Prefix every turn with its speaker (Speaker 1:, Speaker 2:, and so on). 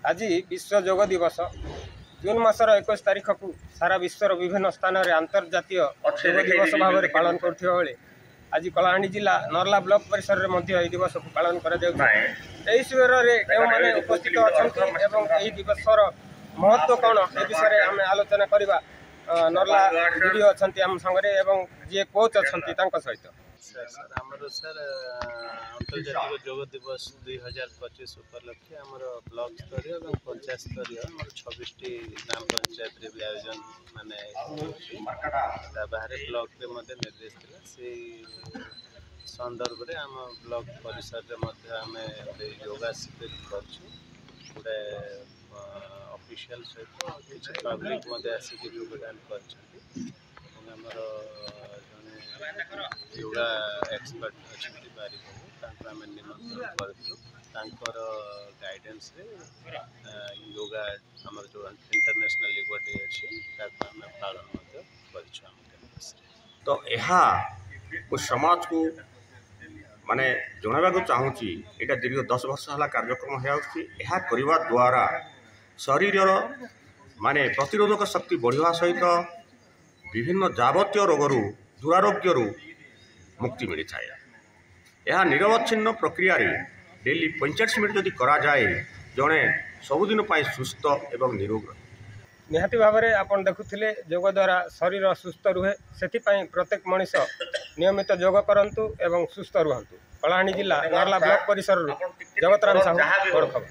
Speaker 1: आज विश्व योग दिवस जून मासर 21 तारिख को सारा विश्वर विभिन्न स्थान में अंतर्जातीय योग दिवस भाव में पालन करुवा बेले आज कलाहांडी जिला नर्ला ब्लॉक परिसर में दिवस को पालन कर शिविर में उपस्थित अच्छा दिवसर महत्व कौन ए विषय आम आलोचना करवा नर्ला वीडियो अच्छा आम संगे जी कोच अच्छा सहित
Speaker 2: सर आमर सर अंतर्जातीय योग दिवस 2025 उपलक्षे आमर ब्लॉक स्तरीय और पंचायत स्तरीय 26 ग्राम पंचायत रे भी आयोजन माने बाहर ब्लॉक रे मध्य निर्देश थिला से संदर्भ रे आम ब्लॉक परिसर रे मध्य आमे योगा शिविर करछु पूरे ऑफिशियल सहित किछ पब्लिक मध्य आसी के योगदान करछथि हमर योगा एक्सपर्ट अच्छा बारिक निमंत्रण कर गाइडेंस रे योगा आम जो इंटरनेशनल योग डे अच्छे पालन कर
Speaker 3: तो यह समाज को माने जनवाक चाहूँगी यहाँ दीर्घ 10 वर्ष है कार्यक्रम होगा द्वारा शरीर माने प्रतिरोधक शक्ति बढ़िया सहित विभिन्न जावतीय रोगरू दुरारोग्य मुक्ति मिलता है। यह निरवच्छिन्न प्रक्रिया डेली 45 मिनट जदि करा जाए जड़े सबुदिन सुस्थ एवं निरोग
Speaker 1: निहाती भाव में आप देखुले योग द्वारा शरीर सुस्थ रुहे से प्रत्येक मनीष नियमित योग करंतु एवं सुस्थ रुहंतु। कलाहांडी जिला नर्ला ब्लॉक परिसर जगतराम साहू बड़ खबर।